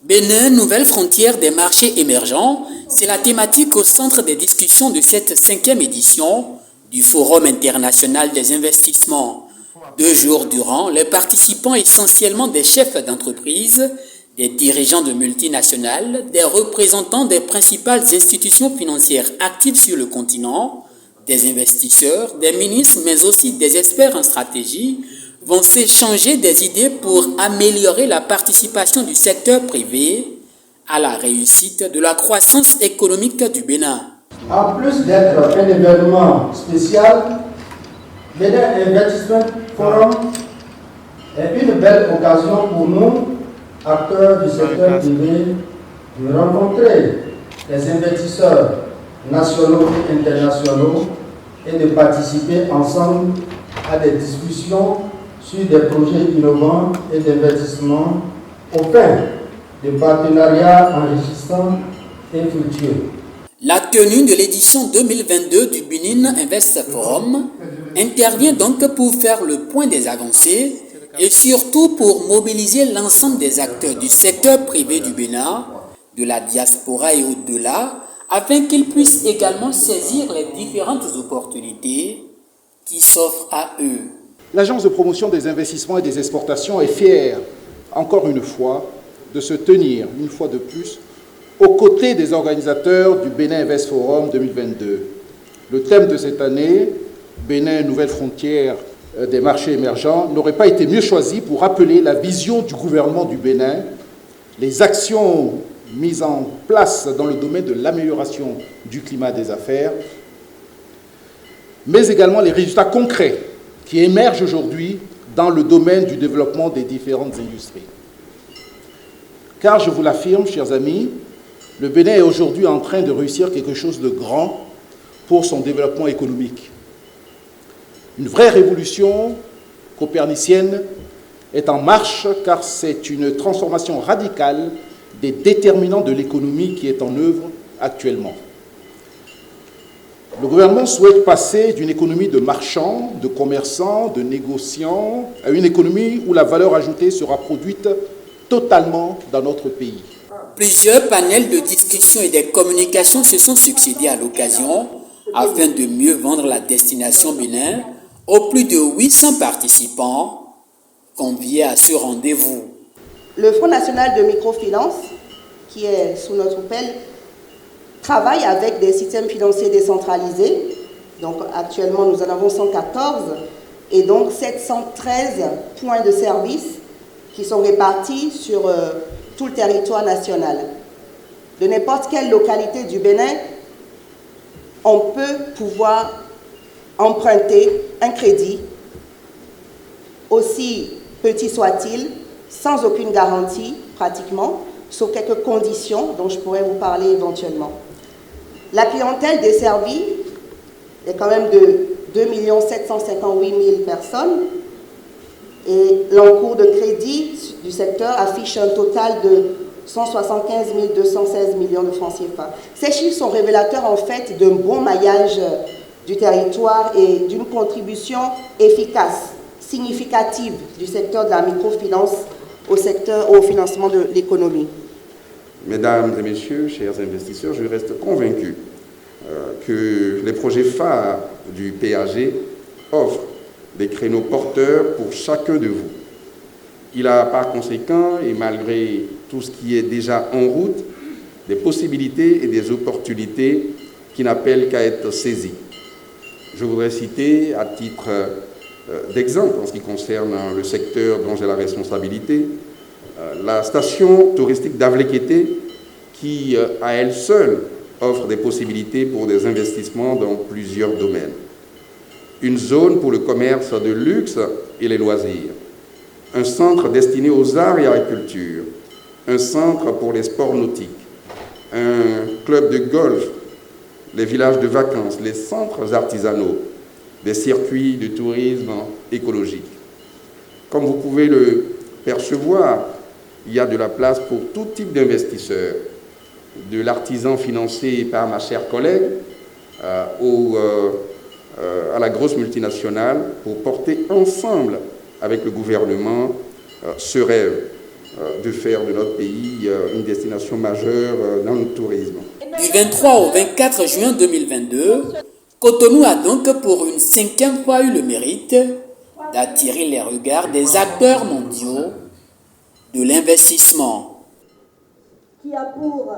Bénin, nouvelle frontière des marchés émergents, c'est la thématique au centre des discussions de cette 5e édition du Forum international des investissements. 2 jours durant, les participants, essentiellement des chefs d'entreprise, des dirigeants de multinationales, des représentants des principales institutions financières actives sur le continent, des investisseurs, des ministres, mais aussi des experts en stratégie, vont s'échanger des idées pour améliorer la participation du secteur privé à la réussite de la croissance économique du Bénin. En plus d'être un événement spécial, Bénin Investment Forum est une belle occasion pour nous, acteurs du secteur privé, de rencontrer les investisseurs nationaux et internationaux et de participer ensemble à des discussions sur des projets innovants et d'investissement au fin de partenariats enrichissants et fructueux. La tenue de l'édition 2022 du Bénin Invest Forum intervient donc pour faire le point des avancées et surtout pour mobiliser l'ensemble des acteurs du secteur privé du Bénin, de la diaspora et au-delà, afin qu'ils puissent également saisir les différentes opportunités qui s'offrent à eux. L'Agence de promotion des investissements et des exportations est fière, encore une fois, de se tenir, une fois de plus, aux côtés des organisateurs du Bénin Invest Forum 2022. Le thème de cette année, Bénin, nouvelle frontière des marchés émergents, n'aurait pas été mieux choisi pour rappeler la vision du gouvernement du Bénin, les actions mises en place dans le domaine de l'amélioration du climat des affaires, mais également les résultats concrets qui émergent aujourd'hui dans le domaine du développement des différentes industries. Car je vous l'affirme, chers amis, le Bénin est aujourd'hui en train de réussir quelque chose de grand pour son développement économique. Une vraie révolution copernicienne est en marche car c'est une transformation radicale des déterminants de l'économie qui est en œuvre actuellement. Le gouvernement souhaite passer d'une économie de marchands, de commerçants, de négociants, à une économie où la valeur ajoutée sera produite totalement dans notre pays. Plusieurs panels de discussion et des communications se sont succédés à l'occasion afin de mieux vendre la destination Bénin aux plus de 800 participants conviés à ce rendez-vous. Le Fonds national de microfinance, qui est sous notre aile, travaille avec des systèmes financiers décentralisés. Donc actuellement, nous en avons 114 et donc 713 points de service qui sont répartis sur tout le territoire national. De n'importe quelle localité du Bénin, on peut pouvoir emprunter un crédit, aussi petit soit-il, sans aucune garantie pratiquement, sauf quelques conditions dont je pourrais vous parler éventuellement. La clientèle desservie est quand même de 2 758 000 personnes et l'encours de crédit du secteur affiche un total de 175 216 millions de francs CFA. Ces chiffres sont révélateurs en fait d'un bon maillage du territoire et d'une contribution efficace, significative du secteur de la microfinance au financement de l'économie. Mesdames et messieurs, chers investisseurs, je reste convaincu que les projets phares du PAG offrent des créneaux porteurs pour chacun de vous. Il a par conséquent, et malgré tout ce qui est déjà en route, des possibilités et des opportunités qui n'appellent qu'à être saisies. Je voudrais citer à titre d'exemple, en ce qui concerne le secteur dont j'ai la responsabilité, la station touristique d'Avlekété qui, à elle seule, offre des possibilités pour des investissements dans plusieurs domaines. Une zone pour le commerce de luxe et les loisirs, un centre destiné aux arts et à la culture, un centre pour les sports nautiques, un club de golf, les villages de vacances, les centres artisanaux, des circuits de tourisme écologique. Comme vous pouvez le percevoir, il y a de la place pour tout type d'investisseurs, de l'artisan financé par ma chère collègue à la grosse multinationale pour porter ensemble avec le gouvernement ce rêve. de faire de notre pays une destination majeure dans le tourisme. Du 23 au 24 juin 2022, Cotonou a donc pour une 5e fois eu le mérite d'attirer les regards des acteurs mondiaux de l'investissement. Qui a pour